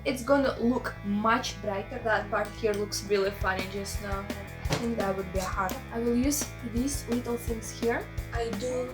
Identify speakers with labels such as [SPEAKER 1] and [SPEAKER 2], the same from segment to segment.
[SPEAKER 1] it's gonna look much brighter. That part here looks really funny just now. I think that would be hard. I will use these little things here. I do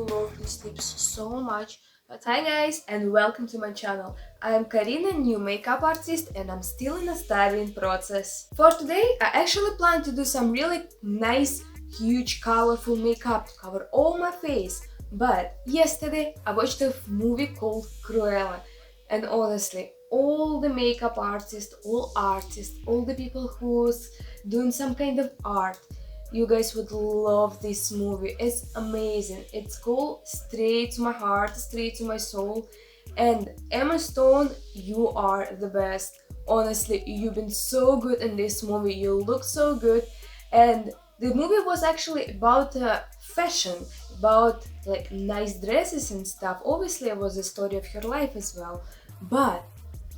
[SPEAKER 1] love these tips so much. But hi guys, and welcome to my channel. I am Karina, new makeup artist, and I'm still in a studying process. For today, I actually plan to do some really nice, huge, colorful makeup to cover all my face. But yesterday, I watched a movie called Cruella, and honestly, all the makeup artists, all the people who's doing some kind of art, you guys would love this movie. It's amazing. It's called straight to my heart, straight to my soul. And Emma Stone, you are the best. Honestly, you've been so good in this movie. You look so good. And the movie was actually about fashion, about like nice dresses and stuff. Obviously, it was a story of her life as well. But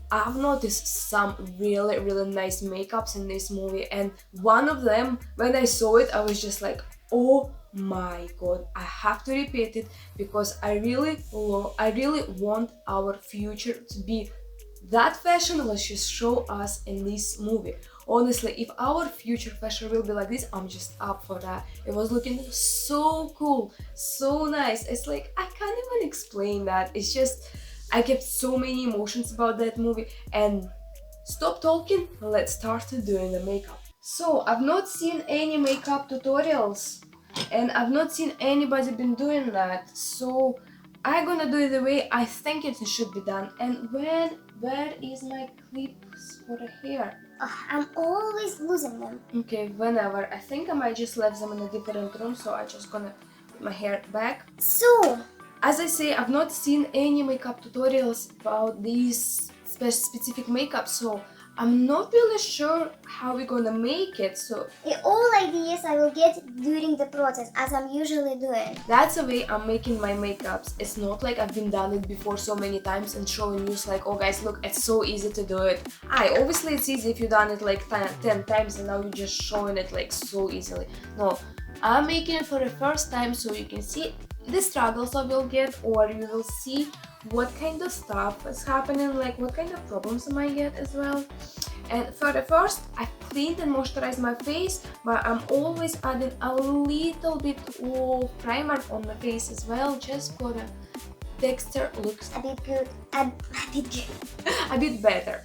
[SPEAKER 1] I've noticed some really nice makeups in this movie, and one of them, when I saw it, I was just like, oh my god, I have to repeat it because I really want our future to be that fashion was just show us in this movie. Honestly, if our future fashion will be like this, I'm just up for that. It was looking so cool, so nice. It's like I can't even explain that. It's just I get so many emotions about that movie. And stop talking, let's start doing the makeup. So I've not seen any makeup tutorials and I've not seen anybody been doing that. So I'm gonna do it the way I think it should be done. And where is my clips for the hair?
[SPEAKER 2] I'm always losing them.
[SPEAKER 1] Okay, whenever. I think I might just left them in a different room, so I'm just gonna put my hair back.
[SPEAKER 2] So,
[SPEAKER 1] as I say, I've not seen any makeup tutorials about these specific makeup, so I'm not really sure how we're gonna make it. So
[SPEAKER 2] all ideas I will get during the process, as I'm usually doing.
[SPEAKER 1] That's the way I'm making my makeups. It's not like I've been done it before so many times and showing you like, oh guys, look, it's so easy to do it. Obviously it's easy if you've done it like 10 times and now you're just showing it like so easily. No, I'm making it for the first time so you can see the struggles I will get, or you will see what kind of stuff is happening, like what kind of problems I might get as well. And for the first, I cleaned and moisturized my face, but I'm always adding a little bit of primer on my face as well, just for the texture looks
[SPEAKER 2] a bit good, a bit good.
[SPEAKER 1] a bit better.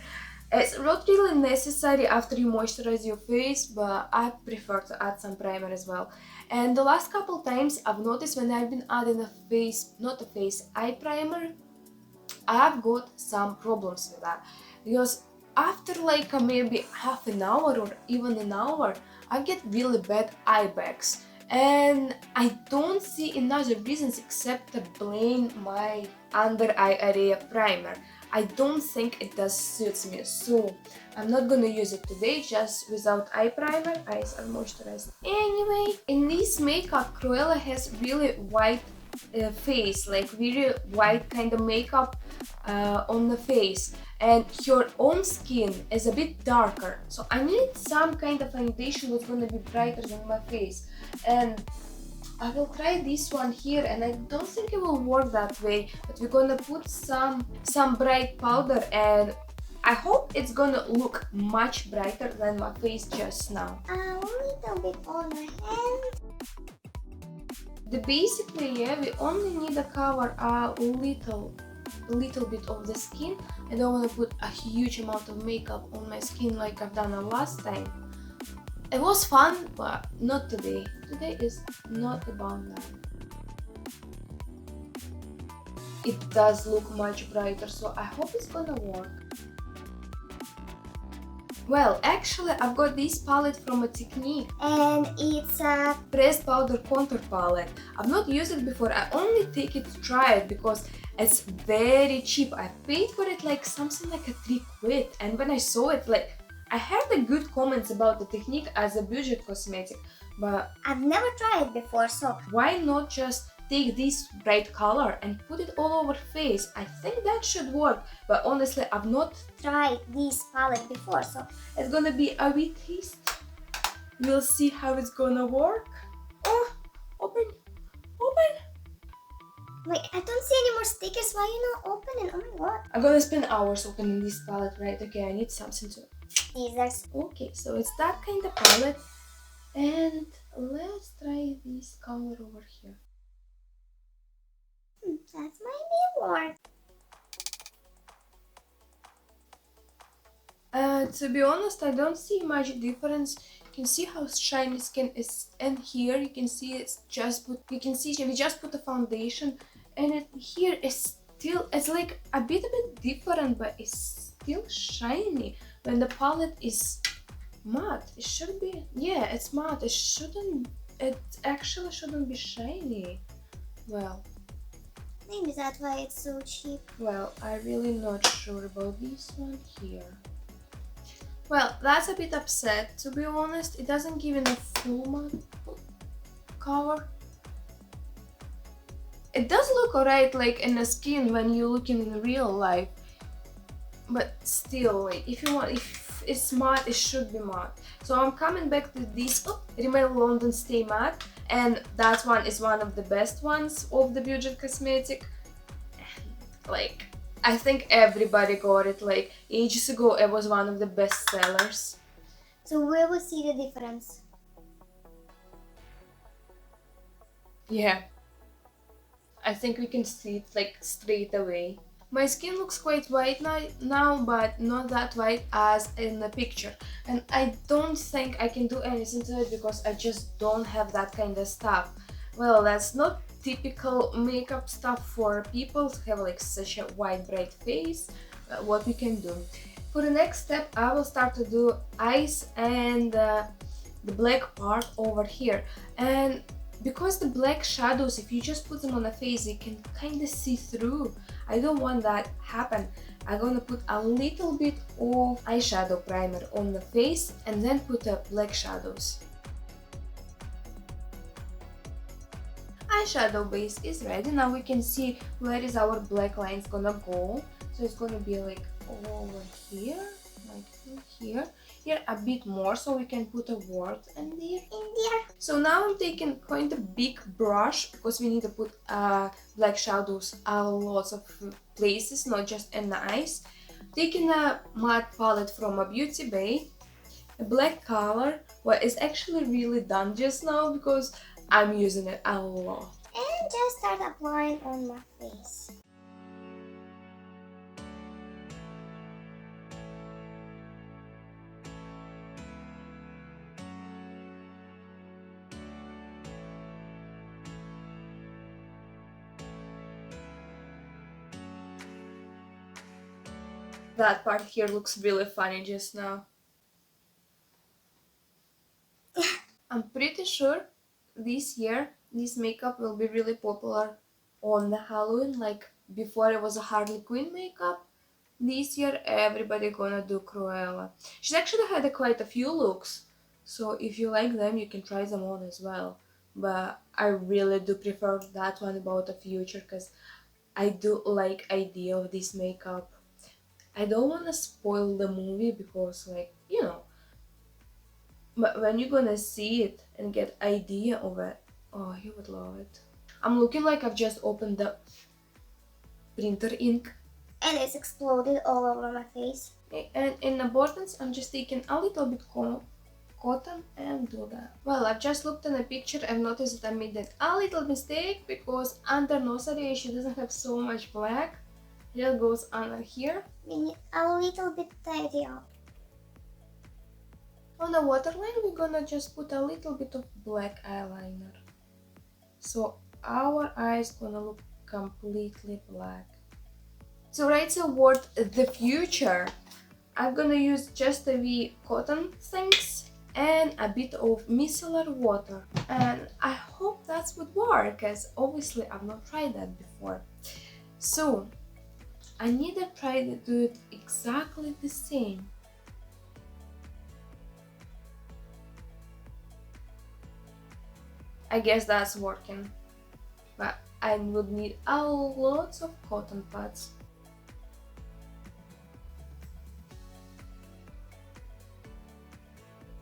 [SPEAKER 1] It's not really necessary after you moisturize your face, but I prefer to add some primer as well. And the last couple times I've noticed when I've been adding eye primer, I've got some problems with that. Because after like maybe half an hour or even an hour, I get really bad eye bags. And I don't see another reasons except to blame my under eye area primer. I don't think it does suits me, so I'm not gonna use it today, just without eye primer. Eyes are moisturized anyway. In this makeup, Cruella has really white face, like very white kind of makeup on the face, and her own skin is a bit darker, so I need some kind of foundation that's gonna be brighter than my face. And I will try this one here, and I don't think it will work that way, but we're gonna put some bright powder, and I hope it's gonna look much brighter than my face just now.
[SPEAKER 2] A little bit on my hand.
[SPEAKER 1] Basically, yeah, we only need to cover a little bit of the skin. I don't want to put a huge amount of makeup on my skin like I've done the last time. It was fun, but not today. Today is not about that. It does look much brighter, so I hope it's gonna work. Well, actually, I've got this palette from a Technique.
[SPEAKER 2] And it's a
[SPEAKER 1] pressed powder contour palette. I've not used it before. I only take it to try it because it's very cheap. I paid for it like something like a £3, and when I saw it, like I heard the good comments about the Technique as a budget cosmetic, but
[SPEAKER 2] I've never tried it before, so
[SPEAKER 1] why not just take this bright color and put it all over face? I think that should work, but honestly I've not
[SPEAKER 2] tried this palette before, so
[SPEAKER 1] it's gonna be a wee taste. We'll see how it's gonna work. Oh, open.
[SPEAKER 2] Wait, I don't see any more stickers. Why you not opening? Oh my god.
[SPEAKER 1] I'm gonna spend hours opening this palette, right? Okay, I need something to...
[SPEAKER 2] Scissors.
[SPEAKER 1] Okay, so it's that kind of palette. And let's try this color over here.
[SPEAKER 2] That's my new one.
[SPEAKER 1] To be honest, I don't see much difference. You can see how shiny skin is, and here you can see it's just put. You can see we just put a foundation, and here is still. It's like a bit different, but it's still shiny. When the palette is matte, it should be. Yeah, it's matte. It shouldn't. It actually shouldn't be shiny. Well.
[SPEAKER 2] Maybe that's why it's so cheap.
[SPEAKER 1] Well, I'm really not sure about this one here. Well, that's a bit upset, to be honest. It doesn't give enough full matte color. It does look alright, like in the skin when you look in real life. But still, like, if it's matte, it should be matte. So I'm coming back to this Rimmel London Stay Matte. And that one is one of the best ones of the Budget Cosmetic. Like, I think everybody got it. Like, ages ago, it was one of the best sellers.
[SPEAKER 2] So where will see the difference?
[SPEAKER 1] Yeah. I think we can see it like straight away. My skin looks quite white now, but not that white as in the picture. And I don't think I can do anything to it because I just don't have that kind of stuff. Well, that's not typical makeup stuff for people to have like such a white bright face. What we can do. For the next step, I will start to do eyes and the black part over here. And because the black shadows, if you just put them on the face, you can kind of see through. I don't want that happen. I'm gonna put a little bit of eyeshadow primer on the face and then put the black shadows. Eyeshadow base is ready. Now we can see where is our black lines gonna go. So it's gonna be like over here, like here. Here a bit more, so we can put a word in there. So now I'm taking quite a big brush because we need to put black shadows lots of places, not just in the eyes. Taking a matte palette from a Beauty Bay, a black color, what is actually really done just now because I'm using it a lot.
[SPEAKER 2] And just start applying on my face.
[SPEAKER 1] That part here looks really funny just now. I'm pretty sure this year this makeup will be really popular on the Halloween, like before it was a Harley Quinn makeup. This year everybody gonna do Cruella. She's actually had quite a few looks, so if you like them you can try them on as well. But I really do prefer that one about the future because I do like idea of this makeup. I don't wanna spoil the movie because like, you know, but when you're gonna see it and get idea of it, oh, you would love it. I'm looking like I've just opened the printer ink.
[SPEAKER 2] And it's exploded all over my face.
[SPEAKER 1] Okay, and in the buttons, I'm just taking a little bit cotton and do that. Well, I've just looked in the picture and noticed that I made a little mistake because under nose area she doesn't have so much black. It just goes under here.
[SPEAKER 2] We need a little bit tidy up.
[SPEAKER 1] On the waterline, we're gonna just put a little bit of black eyeliner. So our eyes gonna look completely black. To write the word the future, I'm gonna use just a wee cotton things and a bit of micellar water. And I hope that would work, as obviously I've not tried that before. So I need to try to do it exactly the same. I guess that's working, but I would need a lot of cotton pads.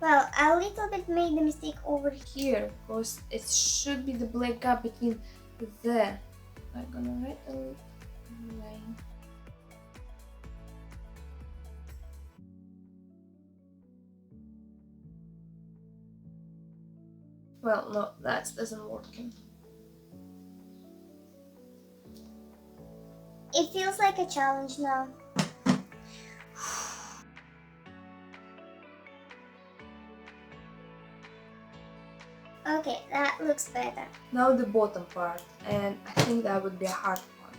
[SPEAKER 2] Well, a little bit made the mistake over here.
[SPEAKER 1] Here, because it should be the black gap between the I'm gonna write a line. Well, no, that doesn't work.
[SPEAKER 2] It feels like a challenge now. Okay, that looks better.
[SPEAKER 1] Now the bottom part, and I think that would be a hard one.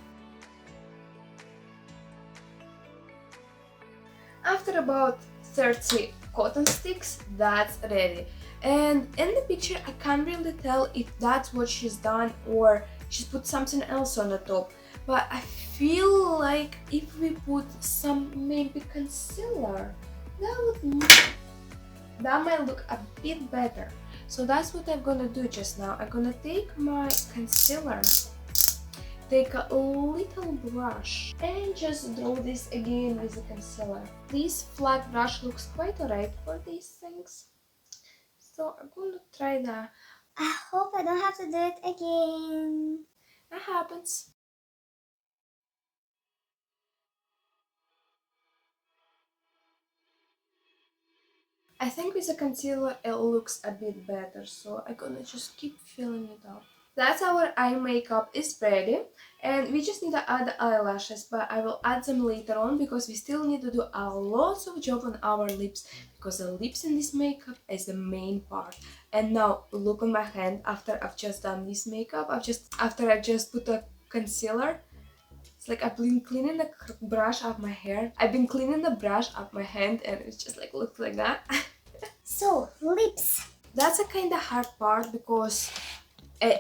[SPEAKER 1] After about 30 cotton sticks, that's ready. And in the picture, I can't really tell if that's what she's done or she's put something else on the top. But I feel like if we put some maybe concealer, that might look a bit better. So that's what I'm gonna do just now. I'm gonna take my concealer, take a little brush, and just draw this again with the concealer. This flat brush looks quite alright for these things. So I'm gonna try that.
[SPEAKER 2] I hope I don't have to do it again.
[SPEAKER 1] That happens. I think with the concealer it looks a bit better, so I'm gonna just keep filling it up. That's our eye makeup is ready, and we just need to add eyelashes, but I will add them later on because we still need to do a lot of job on our lips, because the lips in this makeup is the main part. And now look on my hand after I've just done this makeup. After I just put a concealer, it's like I've been cleaning the brush off my hair. I've been cleaning the brush off my hand, and it's just like looks like that.
[SPEAKER 2] So, lips.
[SPEAKER 1] That's a kind of hard part because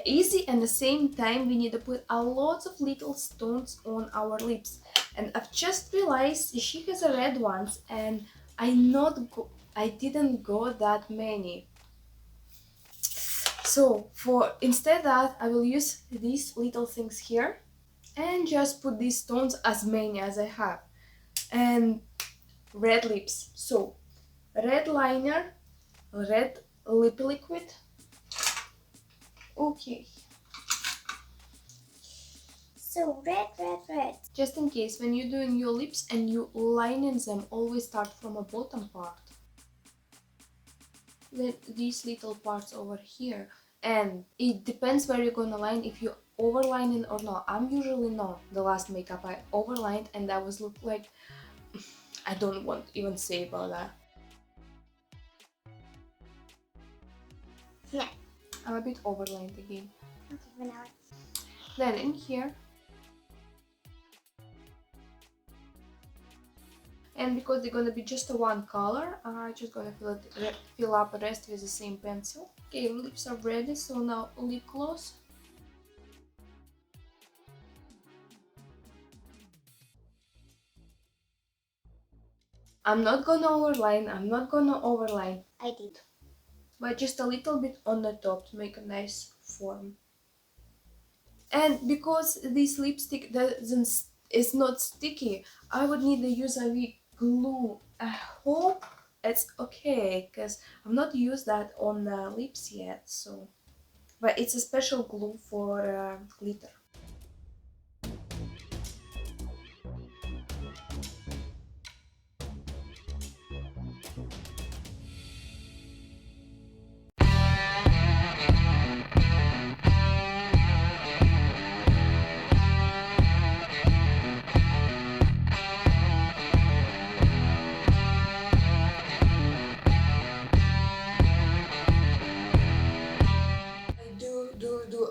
[SPEAKER 1] easy and at the same time we need to put a lot of little stones on our lips. And I've just realized she has a red ones, and I didn't go that many. So for instead that I will use these little things here and just put these stones as many as I have. And red lips. So red liner, red lip liquid. Okay.
[SPEAKER 2] So, red, red, red.
[SPEAKER 1] Just in case when you're doing your lips and you lining them, always start from a bottom part. Then these little parts over here. And it depends where you're gonna line, if you overlining or not. I'm usually not. The last makeup I overlined and that was look like I don't want to even say about that.
[SPEAKER 2] Yeah.
[SPEAKER 1] I'm a bit overlined again.
[SPEAKER 2] Okay, for now.
[SPEAKER 1] Then in here, and because they're gonna be just a one color, I'm just gonna fill up the rest with the same pencil. Okay, lips are ready, so now lip gloss. I'm not gonna overline,
[SPEAKER 2] I did.
[SPEAKER 1] but just a little bit on the top to make a nice form. And because this lipstick is not sticky, I would need to use a wee glue. I hope it's okay, because I've not used that on the lips yet, so. But it's a special glue for glitter.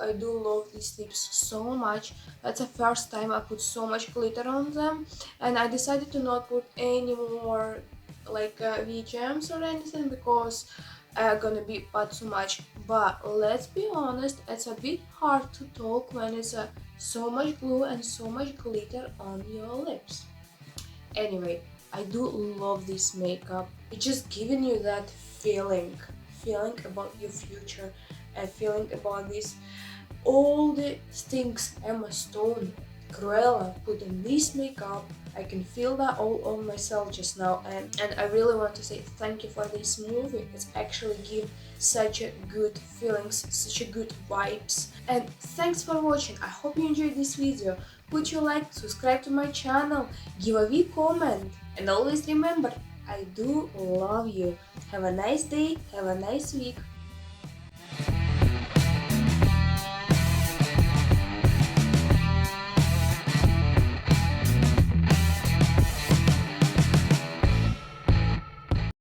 [SPEAKER 1] I do love these lips so much. That's the first time I put so much glitter on them, and I decided to not put any more like V-gems or anything because gonna be but too much. But let's be honest, it's a bit hard to talk when it's so much glue and so much glitter on your lips. Anyway, I do love this makeup. It's just giving you that feeling about your future and feeling about this all the things Emma Stone Cruella put on this makeup. I can feel that all on myself just now, and I really want to say thank you for this movie. It's actually give such a good feelings, such a good vibes. And thanks for watching. I hope you enjoyed this video. Put your like, subscribe to my channel, give a wee comment, and always remember, I do love you. Have a nice day, have a nice week.